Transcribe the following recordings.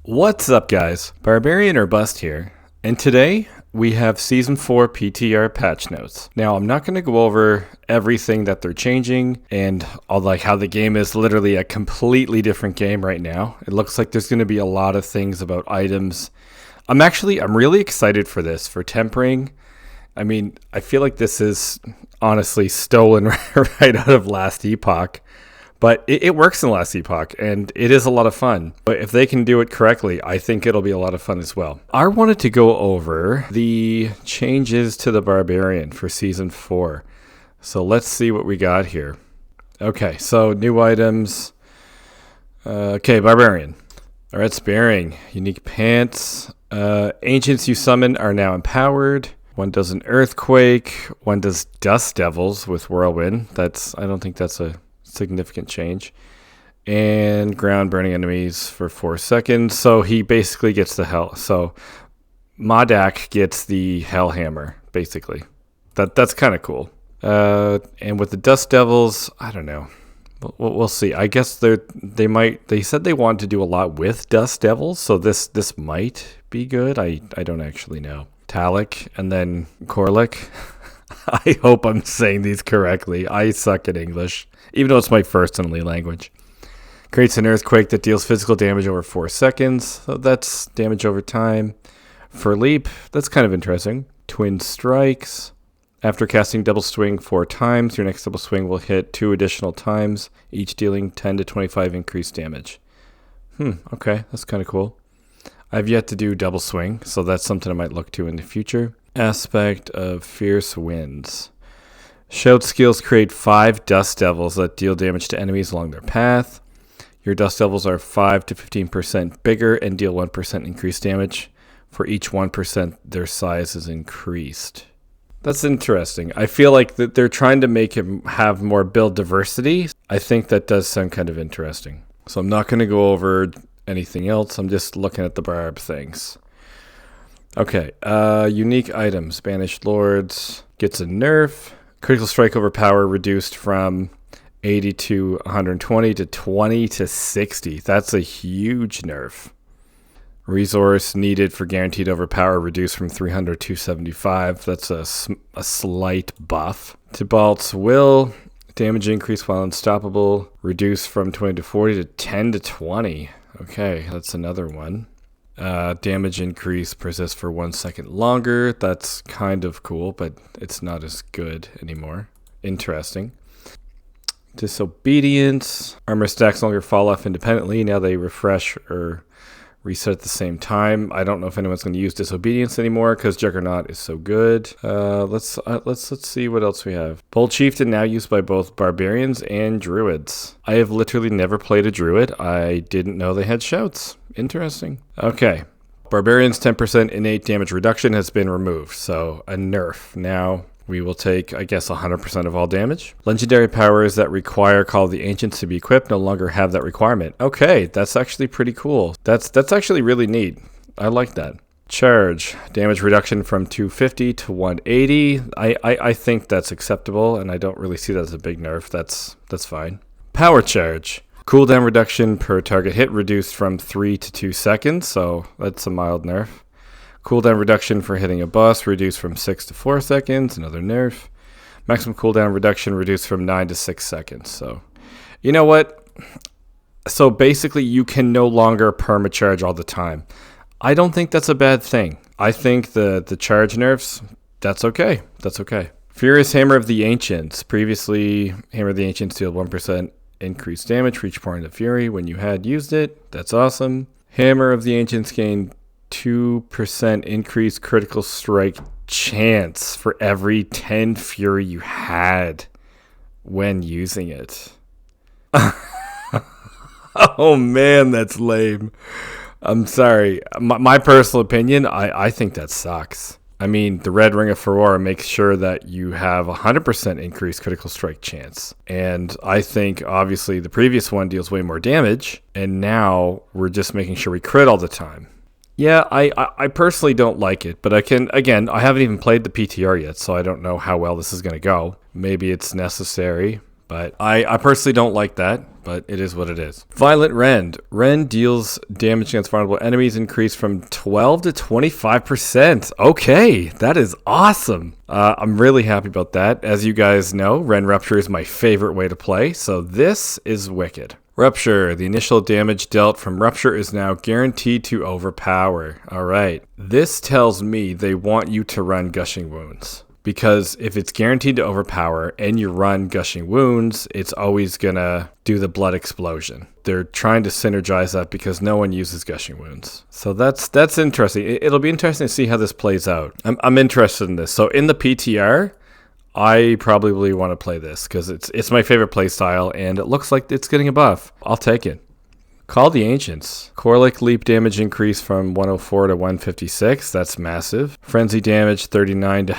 What's up, guys? Barbarian or Bust here, and today we have Season 4 PTR patch notes. Now, I'm not going to go over everything that they're changing and all like how the game is literally a completely different game right now. It looks like there's going to be a lot of things about items. I'm really excited for this, for tempering. I mean, I feel like this is honestly stolen right out of Last Epoch. But it works in Last Epoch, and it is a lot of fun. But if they can do it correctly, I think it'll be a lot of fun as well. I wanted to go over the changes to the Barbarian for Season 4. So let's see what we got here. Okay, so new items. Okay, Barbarian. Alright, Sparing. Unique pants. Ancients you summon are now empowered. One does an Earthquake. One does Dust Devils with Whirlwind. I don't think that's a significant change. And ground burning enemies for 4 seconds. So he basically gets the hell. So Modak gets the Hell Hammer, basically. That's kind of cool. And with the Dust Devils, I don't know. We'll see. I guess they said they wanted to do a lot with Dust Devils, so this might be good. I don't actually know. Talik and then Korlik. I hope I'm saying these correctly. I suck at English, even though it's my first and only language. Creates an Earthquake that deals physical damage over 4 seconds. So that's damage over time. For Leap, that's kind of interesting. Twin Strikes. After casting Double Swing 4 times, your next Double Swing will hit 2 additional times, each dealing 10 to 25 increased damage. Okay, that's kind of cool. I've yet to do Double Swing, so that's something I might look to in the future. Aspect of Fierce Winds. Shout skills create 5 Dust Devils that deal damage to enemies along their path. Your Dust Devils are 5 to 15% bigger and deal 1% increased damage. For each 1%, their size is increased. That's interesting. I feel like that they're trying to make him have more build diversity. I think that does sound kind of interesting. So I'm not going to go over anything else. I'm just looking at the Barb things. Okay, unique items. Banished Lords gets a nerf. Critical Strike Overpower reduced from 80 to 120 to 20 to 60. That's a huge nerf. Resource needed for guaranteed overpower reduced from 300 to 275. That's a slight buff. Tibalt's Will, damage increase while unstoppable, reduced from 20 to 40 to 10 to 20. Okay, that's another one. Damage increase persists for 1 second longer. That's kind of cool, but it's not as good anymore. Interesting. Disobedience. Armor stacks no longer fall off independently. Now they refresh or reset at the same time. I don't know if anyone's going to use Disobedience anymore because Juggernaut is so good. Let's see what else we have. Bold Chieftain now used by both Barbarians and Druids. I have literally never played a Druid. I didn't know they had shouts. Interesting. Okay. Barbarians' 10% innate damage reduction has been removed, so a nerf. Now we will take, I guess, 100% of all damage. Legendary powers that require Call of the Ancients to be equipped no longer have that requirement. Okay, that's actually pretty cool. That's actually really neat. I like that. Charge. Damage reduction from 250 to 180. I think that's acceptable, and I don't really see that as a big nerf. That's fine. Power Charge. Cooldown reduction per target hit reduced from 3 to 2 seconds, so that's a mild nerf. Cooldown reduction for hitting a boss reduced from 6 to 4 seconds, another nerf. Maximum cooldown reduction reduced from 9 to 6 seconds. So, you know what? So basically you can no longer permacharge all the time. I don't think that's a bad thing. I think the charge nerfs, that's okay. That's okay. Furious Hammer of the Ancients. Previously, Hammer of the Ancients dealt 1% increased damage for each point of fury when you had used it. That's awesome. Hammer of the Ancients gained 2% increased critical strike chance for every 10 fury you had when using it. Oh man, that's lame. I'm sorry. My personal opinion, I think that sucks. I mean, the Red Ring of Furore makes sure that you have 100% increased critical strike chance. And I think, obviously, the previous one deals way more damage. And now we're just making sure we crit all the time. Yeah, I personally don't like it. But I haven't even played the PTR yet, so I don't know how well this is going to go. Maybe it's necessary. But I personally don't like that, but it is what it is. Violent Rend. Rend deals damage against vulnerable enemies increased from 12 to 25%. Okay, that is awesome. I'm really happy about that. As you guys know, Rend Rupture is my favorite way to play, so this is wicked. Rupture. The initial damage dealt from Rupture is now guaranteed to overpower. All right. This tells me they want you to run Gushing Wounds. Because if it's guaranteed to overpower and you run Gushing Wounds, it's always going to do the blood explosion. They're trying to synergize that because no one uses Gushing Wounds. So that's interesting. It'll be interesting to see how this plays out. I'm interested in this. So in the PTR, I probably want to play this because it's my favorite play style and it looks like it's getting a buff. I'll take it. Call the Ancients. Corlic leap damage increase from 104 to 156. That's massive. Frenzy damage 39 to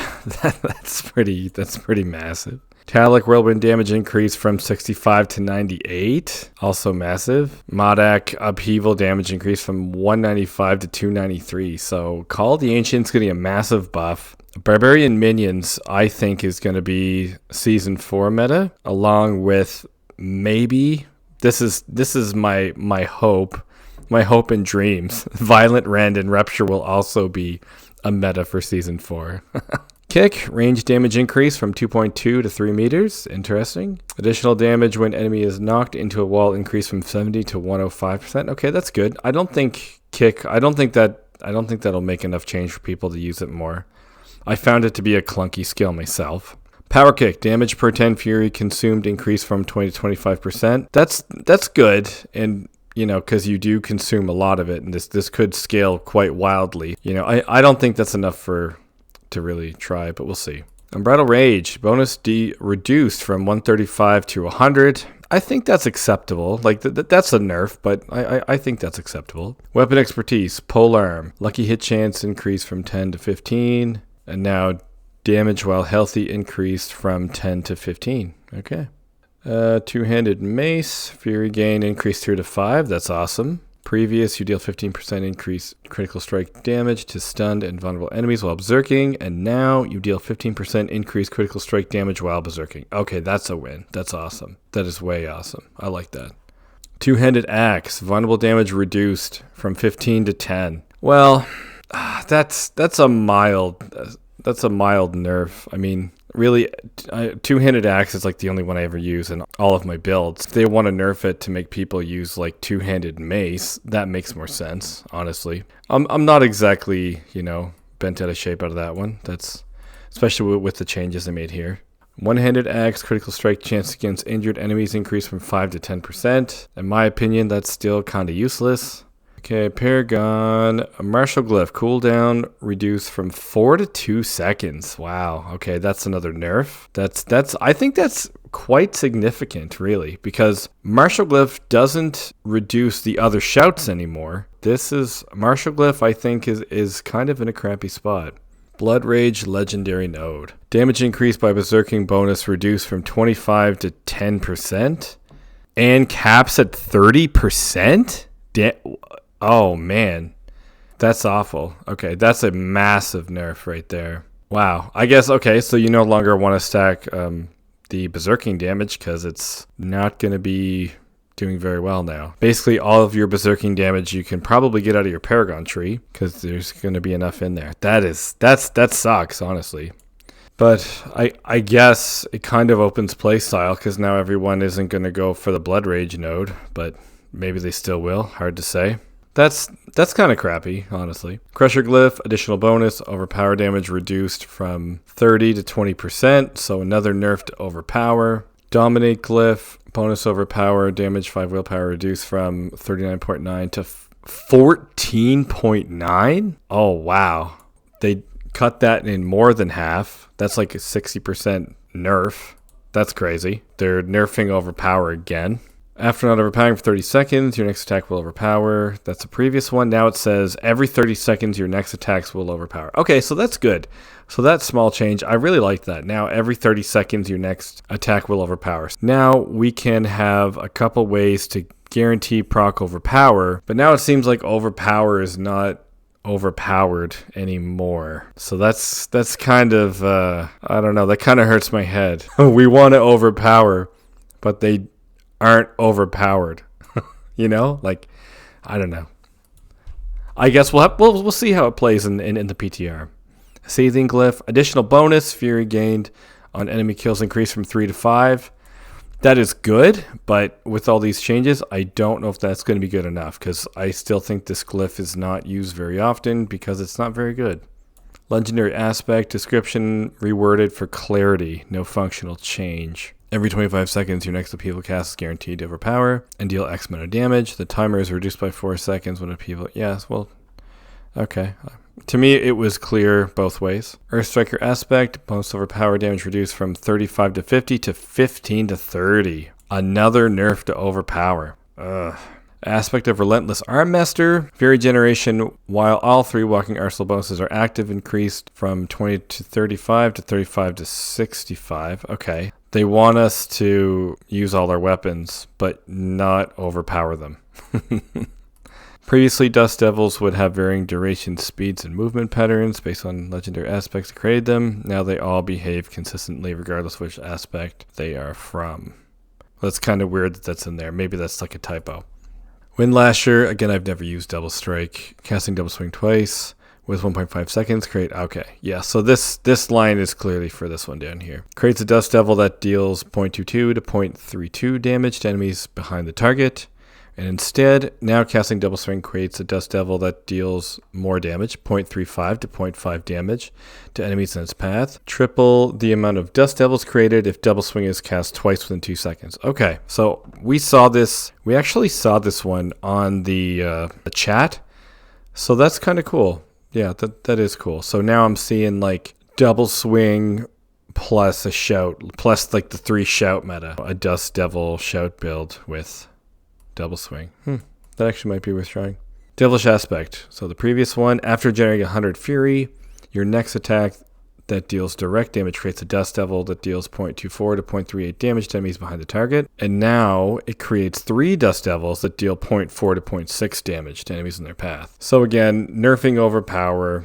that's pretty massive. Talic whirlwind damage increase from 65 to 98. Also massive. Modak upheaval damage increase from 195 to 293. So Call the Ancients getting a massive buff. Barbarian minions, I think, is going to be Season 4 meta, along with maybe, this is my hope and dreams. Violent Rend and Rupture will also be a meta for Season 4. Kick, range damage increase from 2.2 to 3 meters. Interesting. Additional damage when enemy is knocked into a wall increase from 70 to 105%. Okay, that's good. I don't think that'll make enough change for people to use it more. I found it to be a clunky skill myself. Power Kick, damage per 10 fury consumed increased from 20 to 25%. That's good, and because you do consume a lot of it, and this could scale quite wildly. I don't think that's enough to really try, but we'll see. Unbridled Rage, bonus reduced from 135 to 100. I think that's acceptable. Like that's a nerf, but I think that's acceptable. Weapon Expertise, Polearm, lucky hit chance increased from 10 to 15. And now damage while healthy increased from 10 to 15. Okay. Two-handed mace. Fury gain increased 3 to 5. That's awesome. Previous, you deal 15% increase critical strike damage to stunned and vulnerable enemies while berserking. And now you deal 15% increased critical strike damage while berserking. Okay, that's a win. That's awesome. That is way awesome. I like that. Two-handed axe. Vulnerable damage reduced from 15 to 10. Well, that's a mild nerf. I mean, really, two-handed axe is like the only one I ever use in all of my builds. If they want to nerf it to make people use like two-handed mace, that makes more sense, honestly. I'm not exactly, bent out of shape out of that one. That's especially with the changes they made here. One-handed axe, critical strike chance against injured enemies increased from 5 to 10%. In my opinion, that's still kind of useless. Okay, Paragon, a Martial Glyph, cooldown reduced from 4 to 2 seconds. Wow. Okay, that's another nerf. I think that's quite significant, really, because Martial Glyph doesn't reduce the other shouts anymore. Martial Glyph, I think, is kind of in a crappy spot. Blood Rage Legendary Node. Damage increased by Berserking bonus reduced from 25 to 10%. And caps at 30%? Oh, man. That's awful. Okay, that's a massive nerf right there. Wow. I guess, okay, so you no longer want to stack the Berserking damage because it's not going to be doing very well now. Basically, all of your Berserking damage you can probably get out of your Paragon tree because there's going to be enough in there. That sucks, honestly. But I guess it kind of opens playstyle because now everyone isn't going to go for the Blood Rage node, but maybe they still will. Hard to say. That's kind of crappy, honestly. Crusher Glyph, additional bonus, overpower damage reduced from 30 to 20%, so another nerf to Overpower. Dominate Glyph, bonus overpower, damage 5 willpower reduced from 39.9 to 14.9? Oh, wow. They cut that in more than half. That's like a 60% nerf. That's crazy. They're nerfing Overpower again. After not overpowering for 30 seconds, your next attack will overpower. That's the previous one. Now it says every 30 seconds, your next attacks will overpower. Okay, so that's good. So that small change, I really like that. Now every 30 seconds, your next attack will overpower. Now we can have a couple ways to guarantee proc overpower, but now it seems like overpower is not overpowered anymore. So that's kind of, I don't know, that kind of hurts my head. We want to overpower, but they aren't overpowered. You know, like, I don't know. I guess we'll see how it plays in the PTR. Seething Glyph, additional bonus, Fury gained on enemy kills increased from 3 to 5. That is good, but with all these changes, I don't know if that's going to be good enough, because I still think this glyph is not used very often because it's not very good. Legendary aspect, description reworded for clarity, no functional change. Every 25 seconds, your next upheaval cast is guaranteed to overpower and deal X amount of damage. The timer is reduced by 4 seconds when upheaval... Yes, well, okay. To me, it was clear both ways. Earthstriker aspect, bonus overpower damage reduced from 35 to 50 to 15 to 30. Another nerf to overpower. Ugh. Aspect of Relentless Armmaster, Fury Generation, while all 3 Walking Arsenal bonuses are active, increased from 20 to 35 to 35 to 65. Okay. They want us to use all our weapons, but not overpower them. Previously, Dust Devils would have varying duration, speeds, and movement patterns based on legendary aspects that created them. Now they all behave consistently regardless of which aspect they are from. That's kind of weird that that's in there. Maybe that's like a typo. Wind Lasher, again, I've never used Double Strike. Casting Double Swing twice with 1.5 seconds. Create, okay. Yeah, so this line is clearly for this one down here. Creates a Dust Devil that deals 0.22 to 0.32 damage to enemies behind the target. And instead, now casting Double Swing creates a Dust Devil that deals more damage, 0.35 to 0.5 damage to enemies in its path. Triple the amount of Dust Devils created if Double Swing is cast twice within 2 seconds. Okay, so we actually saw this one on the chat, so that's kind of cool. Yeah, that is cool. So now I'm seeing like Double Swing plus a shout, plus like the 3 shout meta, a Dust Devil shout build with Double Swing. That actually might be worth trying. Devilish Aspect. So the previous one, after generating 100 Fury, your next attack that deals direct damage creates a Dust Devil that deals 0.24 to 0.38 damage to enemies behind the target. And now it creates 3 Dust Devils that deal 0.4 to 0.6 damage to enemies in their path. So again, nerfing Overpower,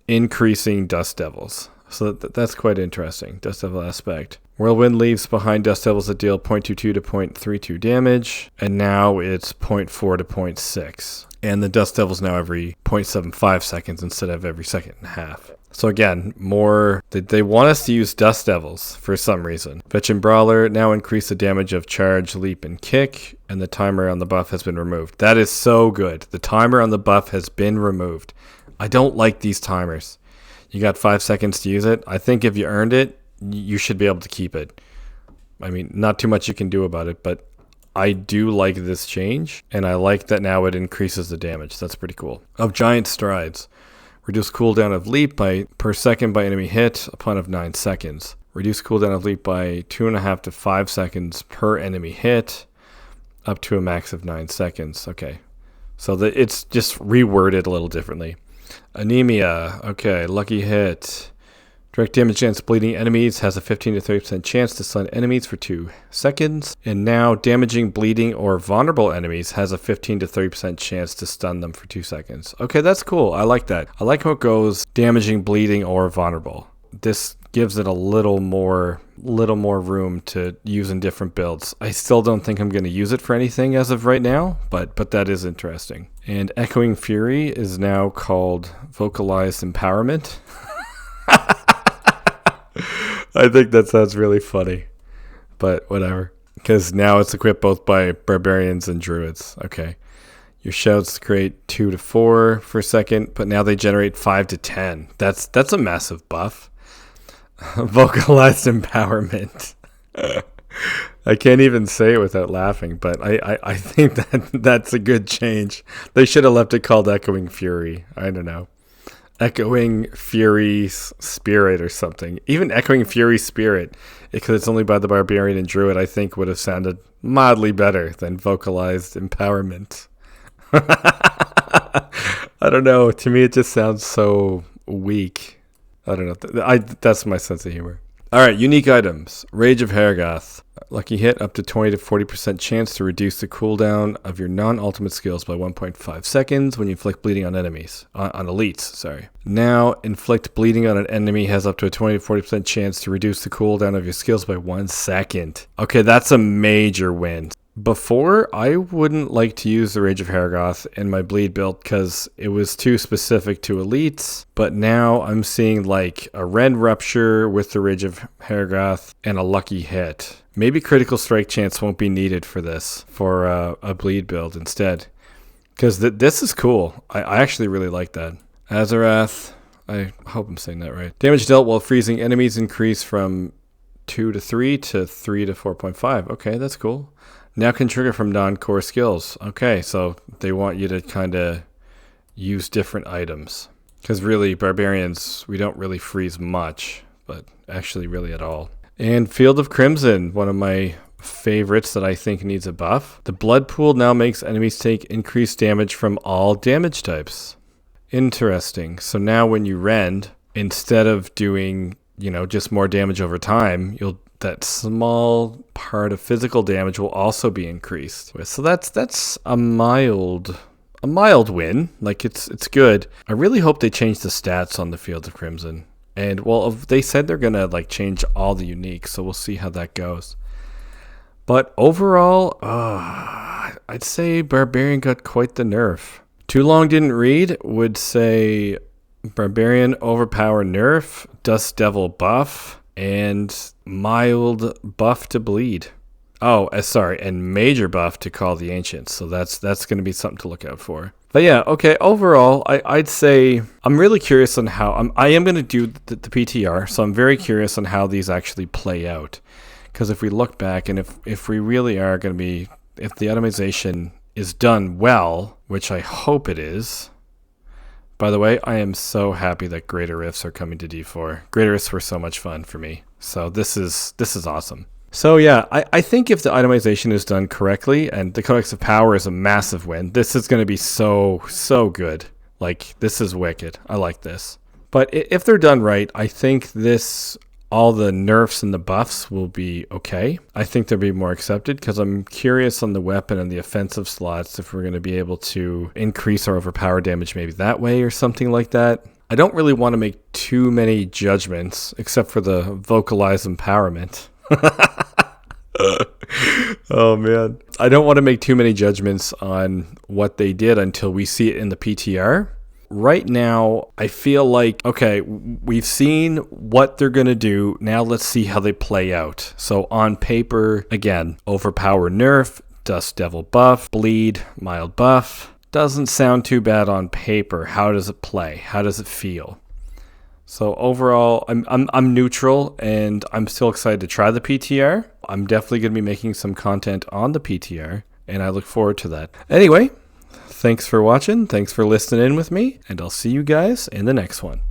increasing Dust Devils. So that's quite interesting. Dust Devil Aspect. Whirlwind leaves behind Dust Devils that deal 0.22 to 0.32 damage, and now it's 0.4 to 0.6. And the Dust Devils now every 0.75 seconds instead of every second and a half. So again, they want us to use Dust Devils for some reason. Veteran Brawler, now increase the damage of Charge, Leap, and Kick, and the timer on the buff has been removed. That is so good. The timer on the buff has been removed. I don't like these timers. You got 5 seconds to use it. I think if you earned it, you should be able to keep it. I mean, not too much you can do about it, but I do like this change, and I like that now it increases the damage. That's pretty cool. Of Giant Strides. Reduce cooldown of leap per second by enemy hit upon of 9 seconds. Reduce cooldown of leap by 2.5 to 5 seconds per enemy hit, up to a max of 9 seconds. Okay, so it's just reworded a little differently. Anemia. Okay, lucky hit. Direct damage against bleeding enemies has a 15 to 30% chance to stun enemies for 2 seconds. And now damaging bleeding or vulnerable enemies has a 15 to 30% chance to stun them for 2 seconds. Okay, that's cool. I like that. I like how it goes damaging, bleeding, or vulnerable. This gives it a little more room to use in different builds. I still don't think I'm going to use it for anything as of right now, but that is interesting. And Echoing Fury is now called Vocalized Empowerment. I think that sounds really funny, but whatever. Because now it's equipped both by Barbarians and Druids. Okay. Your shouts create 2 to 4 per second, but now they generate 5 to 10. That's a massive buff. Vocalized Empowerment. I can't even say it without laughing, but I think that's a good change. They should have left it called Echoing Fury. I don't know. Echoing Fury Spirit or something. Even Echoing Fury Spirit, because it's only by the Barbarian and Druid, I think would have sounded mildly better than Vocalized Empowerment. I don't know. To me, it just sounds so weak. I don't know. That's my sense of humor. Alright, unique items. Rage of Haragoth. Lucky hit, up to 20 to 40% chance to reduce the cooldown of your non-ultimate skills by 1.5 seconds when you inflict bleeding on enemies. On elites, sorry. Now, inflict bleeding on an enemy has up to a 20 to 40% chance to reduce the cooldown of your skills by 1 second. Okay, that's a major win. Before, I wouldn't like to use the Rage of Haragoth in my bleed build because it was too specific to elites, but now I'm seeing like a Rend Rupture with the Rage of Haragoth and a lucky hit. Maybe critical strike chance won't be needed for this, for a bleed build instead. Because this is cool. I actually really like that. Azarath, I hope I'm saying that right. Damage dealt while freezing enemies increase from 2 to 3 to 3 to 4.5. Okay, that's cool. Now can trigger from non-core skills. Okay, so they want you to kind of use different items. Because really, Barbarians, we don't really freeze much, but actually really at all. And Field of Crimson, one of my favorites that I think needs a buff. The blood pool now makes enemies take increased damage from all damage types. Interesting. So now when you rend, instead of doing, just more damage over time, that small part of physical damage will also be increased. So that's a mild win. Like it's good. I really hope they change the stats on the Field of Crimson. And well, they said they're gonna like change all the uniques, so we'll see how that goes. But overall, I'd say Barbarian got quite the nerf. Too long didn't read would say Barbarian Overpower nerf, Dust Devil buff, and mild buff to bleed. Oh, sorry, and major buff to Call the Ancients. So that's going to be something to look out for. But yeah, okay, overall, I'd say I'm really curious on how... I am going to do the PTR, so I'm very curious on how these actually play out. Because if we look back, and if we really are going to be... If the itemization is done well, which I hope it is... By the way, I am so happy that Greater Rifts are coming to D4. Greater Rifts were so much fun for me. So this is awesome. So yeah, I think if the itemization is done correctly, and the Codex of Power is a massive win, this is going to be so good. Like, this is wicked. I like this. But if they're done right, I think all the nerfs and the buffs will be okay. I think they'll be more accepted because I'm curious on the weapon and the offensive slots if we're going to be able to increase our overpower damage maybe that way or something like that. I don't really want to make too many judgments except for the vocalize empowerment. Oh man. I don't want to make too many judgments on what they did until we see it in the PTR. Right now, I feel like, okay, we've seen what they're going to do. Now let's see how they play out. So on paper, again, Overpower nerf, Dust Devil buff, bleed, mild buff. Doesn't sound too bad on paper. How does it play? How does it feel? So overall, I'm neutral, and I'm still excited to try the PTR. I'm definitely going to be making some content on the PTR, and I look forward to that. Anyway, thanks for watching. Thanks for listening in with me, and I'll see you guys in the next one.